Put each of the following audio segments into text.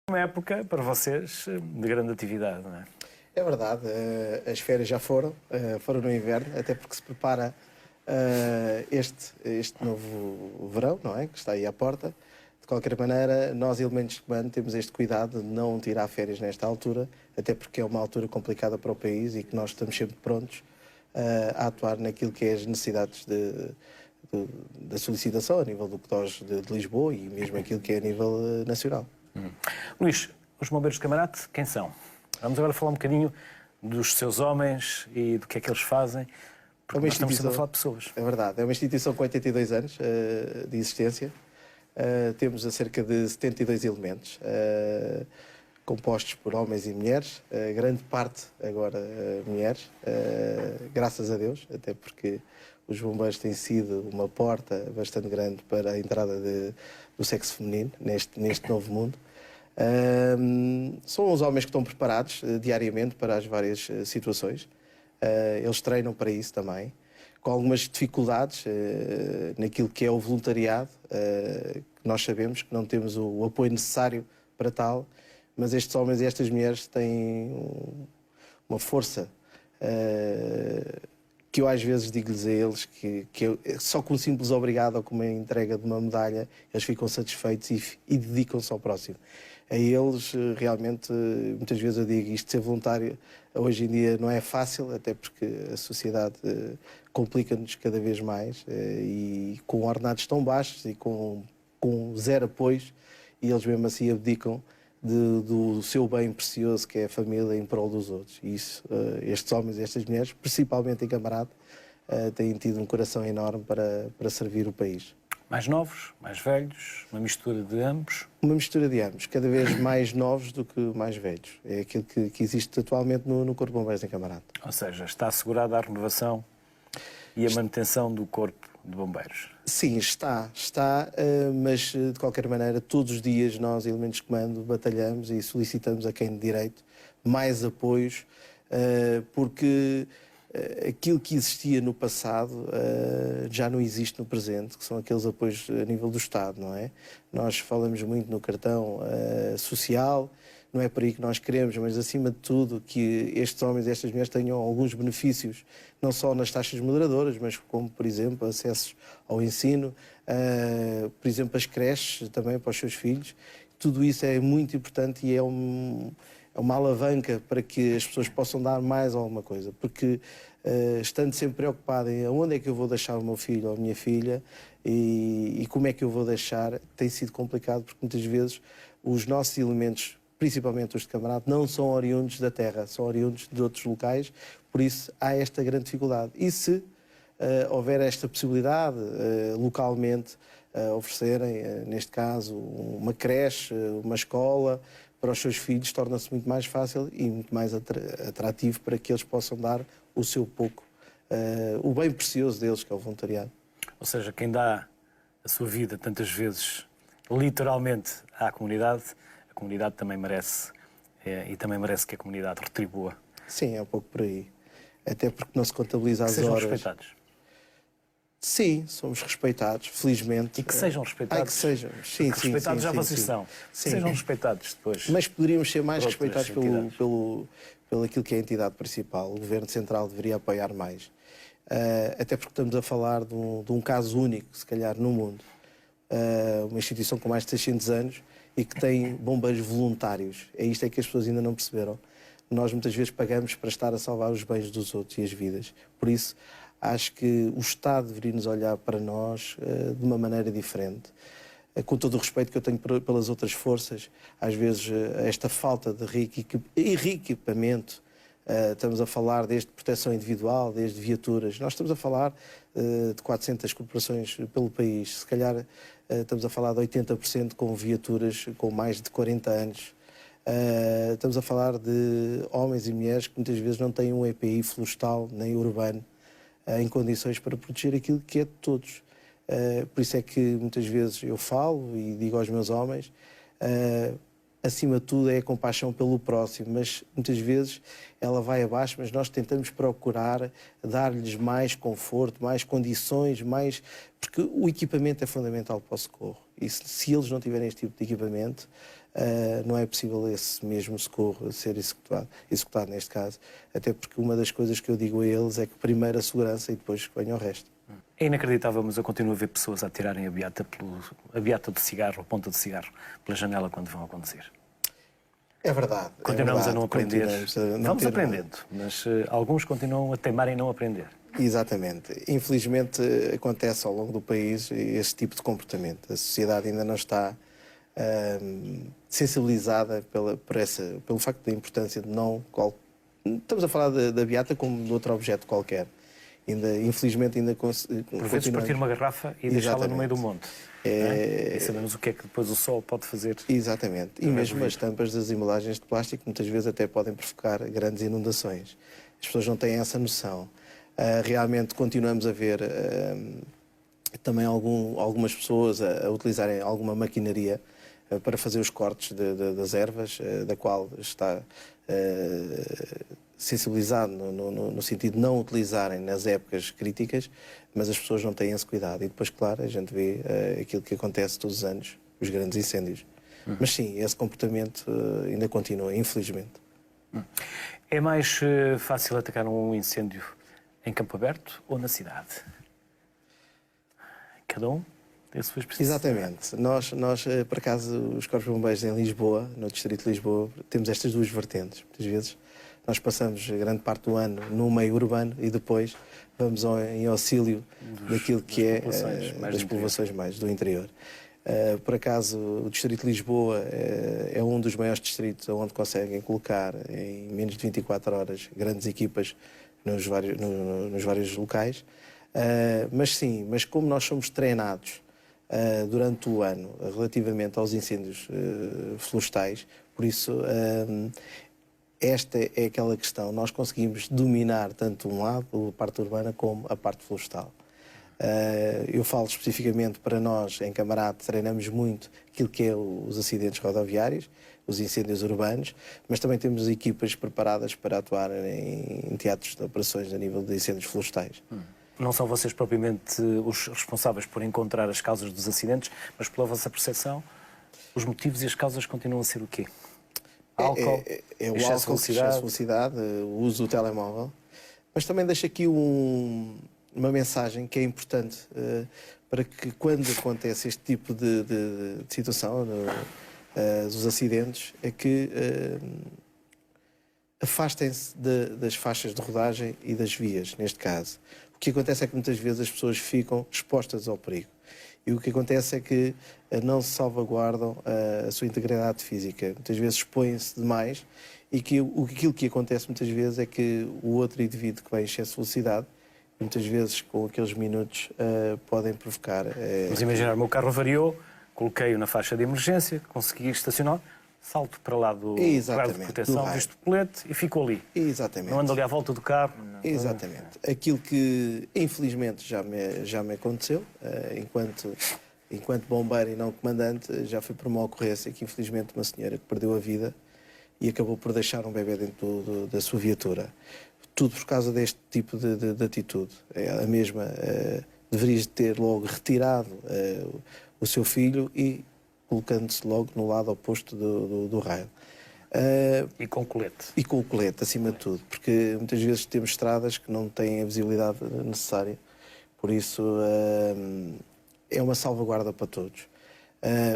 Uma época para vocês de grande atividade, não é? É verdade, as férias já foram no inverno, até porque se prepara este novo verão, não é? Que está aí à porta. De qualquer maneira, nós, elementos de comando, temos este cuidado de não tirar férias nesta altura, até porque é uma altura complicada para o país e que nós estamos sempre prontos a atuar naquilo que é as necessidades da solicitação a nível do CDOS de Lisboa e mesmo aquilo que é a nível nacional. Luís, os bombeiros de Camarate, quem são? Vamos agora falar um bocadinho dos seus homens e do que é que eles fazem, porque nós estamos sempre a falar de pessoas. É verdade, é uma instituição com 82 anos de existência. Temos a cerca de 72 elementos, compostos por homens e mulheres, grande parte agora mulheres, graças a Deus, até porque os bombeiros têm sido uma porta bastante grande para a entrada do sexo feminino neste novo mundo. São os homens que estão preparados diariamente para as várias situações. Eles treinam para isso também, com algumas dificuldades naquilo que é o voluntariado, que nós sabemos que não temos o apoio necessário para tal, mas estes homens e estas mulheres têm uma força que eu às vezes digo-lhes a eles que só com um simples obrigado ou com uma entrega de uma medalha eles ficam satisfeitos e dedicam-se ao próximo. A eles, realmente, muitas vezes eu digo isto, ser voluntário hoje em dia não é fácil, até porque a sociedade complica-nos cada vez mais e com ordenados tão baixos e com zero apoios, e eles mesmo assim abdicam do seu bem precioso, que é a família, em prol dos outros. E isso, estes homens e estas mulheres, principalmente em Camarate, têm tido um coração enorme para servir o país. Mais novos, mais velhos, uma mistura de ambos? Uma mistura de ambos, cada vez mais novos do que mais velhos. É aquilo que existe atualmente no Corpo de Bombeiros em Camarate. Ou seja, está assegurada a renovação e a manutenção do Corpo de Bombeiros? Sim, está, mas de qualquer maneira, todos os dias nós, elementos de comando, batalhamos e solicitamos a quem de direito mais apoios, porque aquilo que existia no passado já não existe no presente, que são aqueles apoios a nível do Estado, não é? Nós falamos muito no cartão social, não é por aí que nós queremos, mas acima de tudo que estes homens e estas mulheres tenham alguns benefícios, não só nas taxas moderadoras, mas como, por exemplo, acessos ao ensino, por exemplo, as creches também para os seus filhos. Tudo isso é muito importante e é uma alavanca para que as pessoas possam dar mais alguma coisa, porque estando sempre preocupado em onde é que eu vou deixar o meu filho ou a minha filha e como é que eu vou deixar, tem sido complicado, porque muitas vezes os nossos elementos, principalmente os de Camarate, não são oriundos da terra, são oriundos de outros locais, por isso há esta grande dificuldade. E se houver esta possibilidade localmente oferecerem, neste caso, uma creche, uma escola para os seus filhos, torna-se muito mais fácil e muito mais atrativo para que eles possam dar o seu pouco, o bem precioso deles, que é o voluntariado. Ou seja, quem dá a sua vida tantas vezes, literalmente, à comunidade, a comunidade também merece, e também merece que a comunidade retribua. Sim, é um pouco por aí. Até porque não se contabiliza as sejam horas. Respeitados. Sim, somos respeitados, felizmente. E que sejam respeitados. Que sejam. Sim, porque respeitados já vocês são. Sim. Sejam respeitados depois. Mas poderíamos ser mais respeitados pelo aquilo que é a entidade principal. O Governo Central deveria apoiar mais. Até porque estamos a falar de um caso único, se calhar, no mundo. Uma instituição com mais de 600 anos e que tem bombeiros voluntários. É isto que as pessoas ainda não perceberam. Nós muitas vezes pagamos para estar a salvar os bens dos outros e as vidas. Por isso, acho que o Estado deveria nos olhar para nós de uma maneira diferente. Com todo o respeito que eu tenho pelas outras forças, às vezes esta falta de reequipamento, estamos a falar desde proteção individual, desde viaturas, nós estamos a falar de 400 corporações pelo país, se calhar estamos a falar de 80% com viaturas com mais de 40 anos. Estamos a falar de homens e mulheres que muitas vezes não têm um EPI florestal nem urbano em condições para proteger aquilo que é de todos. Por isso é que muitas vezes eu falo e digo aos meus homens, acima de tudo é a compaixão pelo próximo, mas muitas vezes ela vai abaixo, mas nós tentamos procurar dar-lhes mais conforto, mais condições, porque o equipamento é fundamental para o socorro. E se eles não tiverem este tipo de equipamento, não é possível esse mesmo socorro ser executado neste caso, até porque uma das coisas que eu digo a eles é que primeiro a segurança e depois venha o resto. É inacreditável, mas eu continuo a ver pessoas a tirarem a beata do cigarro, a ponta do cigarro, pela janela quando vão a conduzir. É verdade. Continuamos a não aprender. Vamos ter aprendendo, mas alguns continuam a teimar em não aprender. Exatamente. Infelizmente acontece ao longo do país esse tipo de comportamento. A sociedade ainda não está sensibilizada pelo facto da importância de não... Estamos a falar da beata como de outro objeto qualquer. Infelizmente ainda Por vezes partir uma garrafa e deixá-la no meio do monte. E sabemos o que é que depois o sol pode fazer. Exatamente. E mesmo as tampas das embalagens de plástico muitas vezes até podem provocar grandes inundações. As pessoas não têm essa noção. Realmente continuamos a ver também algumas pessoas a utilizarem alguma maquinaria para fazer os cortes das ervas, da qual está sensibilizado no sentido de não utilizarem nas épocas críticas, mas as pessoas não têm esse cuidado. E depois, claro, a gente vê aquilo que acontece todos os anos, os grandes incêndios. Mas sim, esse comportamento ainda continua, infelizmente. É mais fácil atacar um incêndio em campo aberto ou na cidade? Cada um tem a sua especificidade. Exatamente. Nós, por acaso, os Corpos de Bombeiros em Lisboa, no Distrito de Lisboa, temos estas duas vertentes. Muitas vezes nós passamos grande parte do ano no meio urbano e depois vamos em auxílio daquilo que é das populações mais do interior. Por acaso, o Distrito de Lisboa é um dos maiores distritos onde conseguem colocar em menos de 24 horas grandes equipas nos vários locais. Mas como nós somos treinados durante o ano relativamente aos incêndios florestais, por isso esta é aquela questão. Nós conseguimos dominar tanto um lado, a parte urbana, como a parte florestal. Eu falo especificamente para nós, em Camarate, treinamos muito aquilo que é os acidentes rodoviários, os incêndios urbanos, mas também temos equipas preparadas para atuar em teatros de operações a nível de incêndios florestais. Não são vocês propriamente os responsáveis por encontrar as causas dos acidentes, mas pela vossa percepção, os motivos e as causas continuam a ser o quê? Álcool, é o excesso álcool, de excesso de velocidade, o uso do telemóvel. Mas também deixo aqui uma mensagem que é importante para que quando acontece este tipo de situação, dos acidentes, é que afastem-se das faixas de rodagem e das vias, neste caso. O que acontece é que muitas vezes as pessoas ficam expostas ao perigo. E o que acontece é que não se salvaguardam a sua integridade física. Muitas vezes expõem-se demais e aquilo que acontece muitas vezes é que o outro indivíduo que vai em excesso de velocidade, muitas vezes com aqueles minutos, podem provocar... Vamos imaginar, o meu carro avariou, coloquei-o na faixa de emergência, consegui estacionar, salto para lá do guarda de proteção, visto o colete e fico ali. Exatamente. Não ando ali à volta do carro. Não. Exatamente. Aquilo que, infelizmente, já me aconteceu, enquanto bombeiro e não comandante, já foi por uma ocorrência que, infelizmente, uma senhora que perdeu a vida e acabou por deixar um bebê dentro da sua viatura. Tudo por causa deste tipo de atitude. A mesma deveria ter logo retirado o seu filho e colocando-se logo no lado oposto do raio. E com colete. E com o colete, acima de tudo, porque muitas vezes temos estradas que não têm a visibilidade necessária. Por isso, é uma salvaguarda para todos.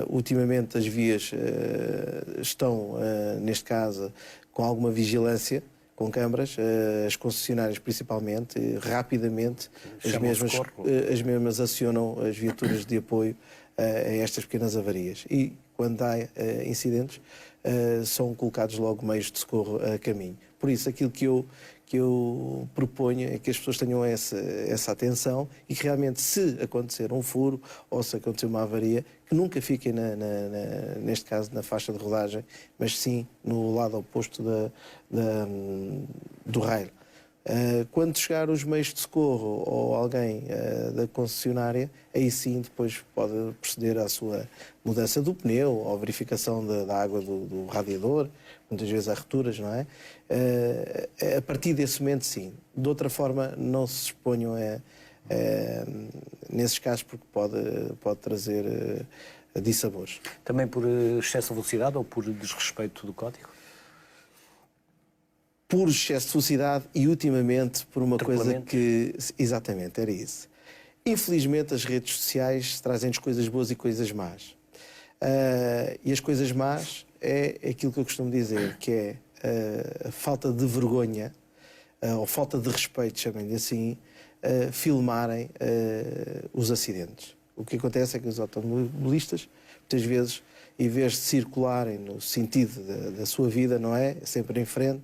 Ultimamente, as vias estão, neste caso, com alguma vigilância, com câmaras, as concessionárias principalmente, rapidamente, as mesmas acionam as viaturas de apoio a estas pequenas avarias. E, quando há incidentes, são colocados logo meios de socorro a caminho. Por isso, aquilo que eu proponho é que as pessoas tenham essa atenção e que realmente, se acontecer um furo ou se acontecer uma avaria, que nunca fiquem, neste caso, na faixa de rodagem, mas sim no lado oposto do raio. Quando chegar os meios de socorro ou alguém da concessionária, aí sim depois pode proceder à sua mudança do pneu ou verificação da água do radiador, muitas vezes há rupturas, não é? A partir desse momento, sim. De outra forma, não se exponham nesses casos, porque pode trazer dissabores. Também por excesso de velocidade ou por desrespeito do código? Por excesso de velocidade e, ultimamente, por uma coisa que... Exatamente, era isso. Infelizmente, as redes sociais trazem-nos coisas boas e coisas más. E as coisas más é aquilo que eu costumo dizer, que é a falta de vergonha, ou falta de respeito, chamem-lhe assim, filmarem os acidentes. O que acontece é que os automobilistas, muitas vezes, em vez de circularem no sentido da sua vida, não é? Sempre em frente,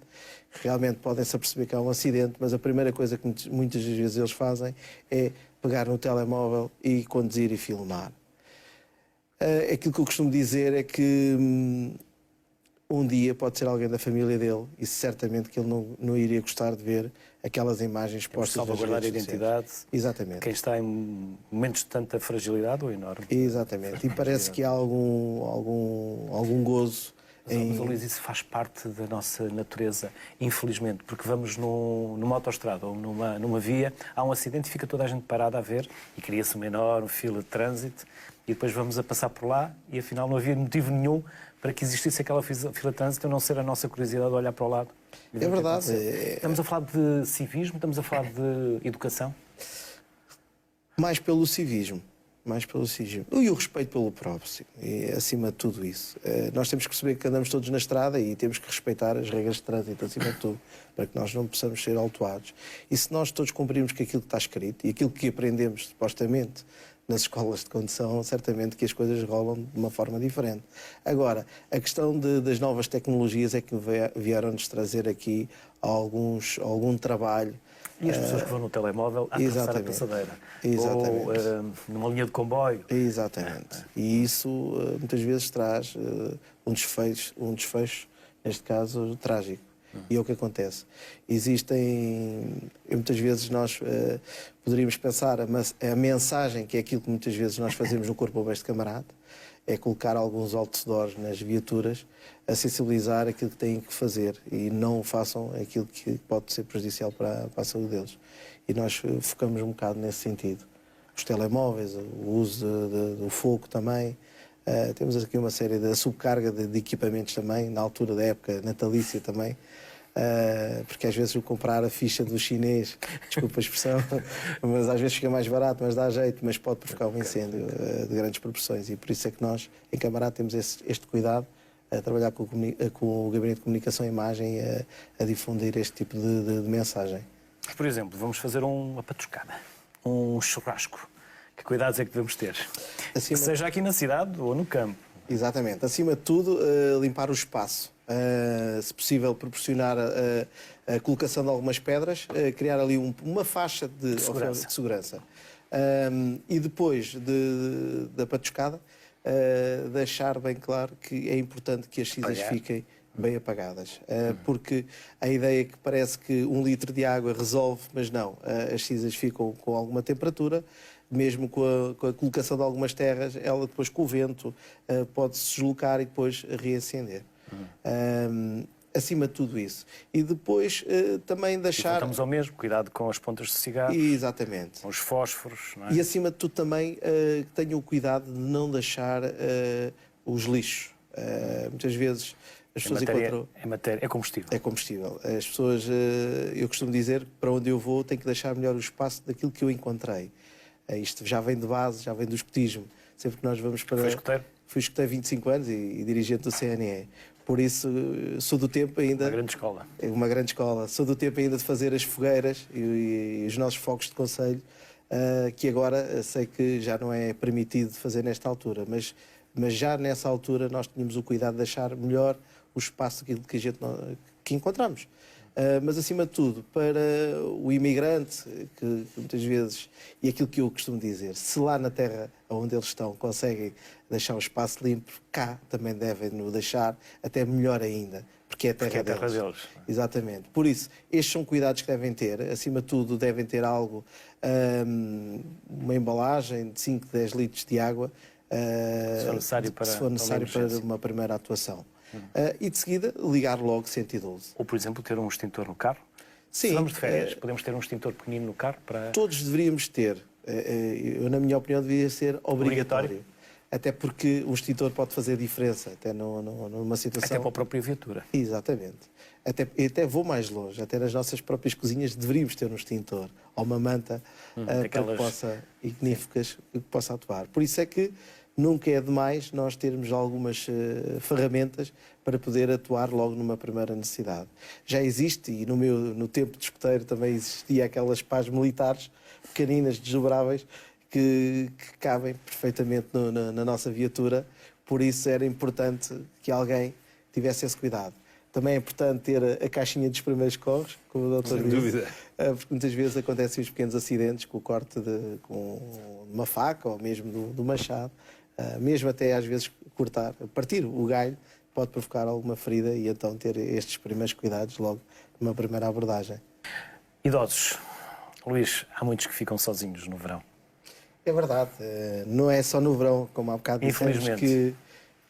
realmente podem-se aperceber que há um acidente, mas a primeira coisa que muitas vezes eles fazem é pegar no telemóvel e conduzir e filmar. Aquilo que eu costumo dizer é que um dia pode ser alguém da família dele e certamente que ele não iria gostar de ver aquelas imagens postas nas redes salvaguardar a sociais. identidade. Exatamente. Quem está em momentos de tanta fragilidade ou enorme. Exatamente. E parece que há algum gozo Mas, Luís, isso faz parte da nossa natureza, infelizmente, porque vamos numa autoestrada ou numa via, há um acidente e fica toda a gente parada a ver e cria-se uma enorme fila de trânsito e depois vamos a passar por lá e afinal não havia motivo nenhum para que existisse aquela fila de trânsito a não ser a nossa curiosidade de olhar para o lado. É verdade. Estamos a falar de civismo, estamos a falar de educação? Mais pelo civismo. Mais pelo civismo. E o respeito pelo próximo. E acima de tudo isso. Nós temos que perceber que andamos todos na estrada e temos que respeitar as regras de trânsito acima de tudo, para que nós não possamos ser autuados. E se nós todos cumprirmos com aquilo que está escrito e aquilo que aprendemos, supostamente, nas escolas de condução, certamente que as coisas rolam de uma forma diferente. Agora, a questão das novas tecnologias é que vieram-nos trazer aqui algum trabalho. E as pessoas que vão no telemóvel a atravessar a passadeira. Exatamente. Ou numa linha de comboio. Exatamente. E isso muitas vezes traz um desfecho, neste caso, trágico. E é o que acontece. Muitas vezes nós poderíamos pensar, a mensagem, que é aquilo que muitas vezes nós fazemos no Corpo de Bombeiros de Camarate, é colocar alguns outdoors nas viaturas a sensibilizar aquilo que têm que fazer e não façam aquilo que pode ser prejudicial para a saúde deles. E nós focamos um bocado nesse sentido. Os telemóveis, o uso do fogo também. Temos aqui uma série de subcarga de equipamentos também, na altura da época natalícia também. Porque às vezes o comprar a ficha do chinês, desculpa a expressão, mas às vezes fica mais barato, mas dá jeito, mas pode provocar um incêndio de grandes proporções. E por isso é que nós, em Camarate, temos este cuidado a trabalhar com o Gabinete de Comunicação e Imagem a difundir este tipo de mensagem. Por exemplo, vamos fazer uma patuscada, um churrasco. Que cuidados é que devemos ter? Seja aqui na cidade ou no campo. Exatamente. Acima de tudo, limpar o espaço. Se possível, proporcionar a colocação de algumas pedras, criar ali uma faixa de segurança. E depois da patuscada, deixar bem claro que é importante que as cinzas fiquem bem apagadas. Porque a ideia é que parece que 1 litro de água resolve, mas não. As cinzas ficam com alguma temperatura, mesmo com a colocação de algumas terras, ela depois com o vento pode-se deslocar e depois reacender. Acima de tudo isso. E depois também deixar... E voltamos ao mesmo, cuidado com as pontas de cigarro. Exatamente. Com os fósforos. Não é? E acima de tudo também tenham o cuidado de não deixar os lixos. Muitas vezes as pessoas encontram... É combustível. É combustível. As pessoas, eu costumo dizer que para onde eu vou tenho que deixar melhor o espaço daquilo que eu encontrei. Isto já vem de base, já vem do escotismo. Sempre que nós vamos para... Foi escoteiro? Fui escoteiro 25 anos e dirigente do CNE. Por isso, sou do tempo ainda... Uma grande escola. É uma grande escola. Sou do tempo ainda de fazer as fogueiras e os nossos fogos de conselho, que agora sei que já não é permitido fazer nesta altura. Mas já nessa altura nós tínhamos o cuidado de deixar melhor o espaço que encontramos. Mas, acima de tudo, para o imigrante, que muitas vezes, e aquilo que eu costumo dizer, se lá na terra onde eles estão conseguem deixar o espaço limpo, cá também devem-no deixar, até melhor ainda, porque é a terra deles. Exatamente. Por isso, estes são cuidados que devem ter. Acima de tudo, devem ter algo, uma embalagem de 5, 10 litros de água, se for necessário para uma primeira atuação. E de seguida ligar logo 112. Ou, por exemplo, ter um extintor no carro? Sim. Se vamos de férias, podemos ter um extintor pequenino no carro para... Todos deveríamos ter. Eu, na minha opinião, devia ser obrigatório. até porque o extintor pode fazer diferença, até numa situação... Até para a própria viatura. Exatamente. Até vou mais longe, até nas nossas próprias cozinhas deveríamos ter um extintor ou uma manta igníficas que possa atuar. Por isso é que nunca é demais nós termos algumas ferramentas para poder atuar logo numa primeira necessidade. Já existe, e no tempo de escoteiro também existia aquelas pás militares pequeninas, desdobráveis, que cabem perfeitamente na nossa viatura, por isso era importante que alguém tivesse esse cuidado. Também é importante ter a caixinha dos primeiros socorros, como o doutor disse. Sem dúvida. Porque muitas vezes acontecem os pequenos acidentes com o corte com uma faca ou mesmo do machado, mesmo até às vezes partir o galho pode provocar alguma ferida e então ter estes primeiros cuidados logo numa primeira abordagem. Idosos. Luís, há muitos que ficam sozinhos no verão. É verdade, não é só no verão, como há bocado dissemos que...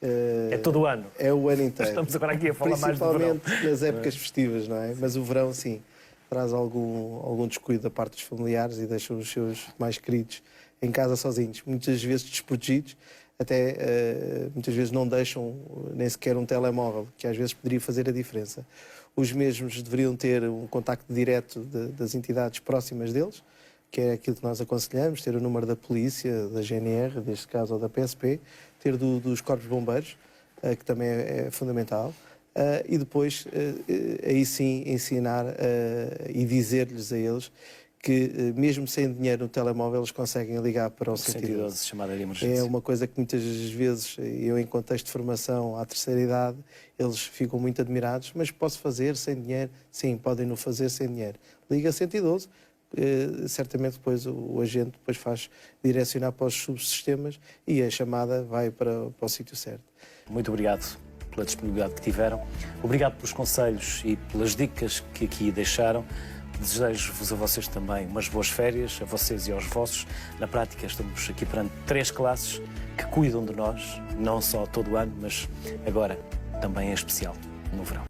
é todo o ano. É o ano inteiro. Estamos agora aqui a falar mais do verão. Principalmente nas épocas festivas, não é? Mas o verão, sim, traz algum descuido da parte dos familiares e deixa os seus mais queridos em casa sozinhos, muitas vezes desprotegidos, até muitas vezes não deixam nem sequer um telemóvel, que às vezes poderia fazer a diferença. Os mesmos deveriam ter um contacto direto das entidades próximas deles, que é aquilo que nós aconselhamos, ter o número da polícia, da GNR, neste caso, ou da PSP, ter dos corpos de bombeiros, que também é fundamental, e depois, aí sim, ensinar e dizer-lhes a eles que, mesmo sem dinheiro no telemóvel, eles conseguem ligar para o 112. Chamada de emergência. É uma coisa que muitas vezes, eu em contexto de formação à terceira idade, eles ficam muito admirados, mas posso fazer sem dinheiro? Sim, podem-no fazer sem dinheiro. Liga 112, certamente depois o agente depois faz direcionar para os subsistemas e a chamada vai para o sítio certo. Muito obrigado pela disponibilidade que tiveram. Obrigado pelos conselhos e pelas dicas que aqui deixaram. Desejo-vos a vocês também umas boas férias, a vocês e aos vossos. Na prática, estamos aqui perante 3 classes que cuidam de nós, não só todo o ano, mas agora também em especial no verão.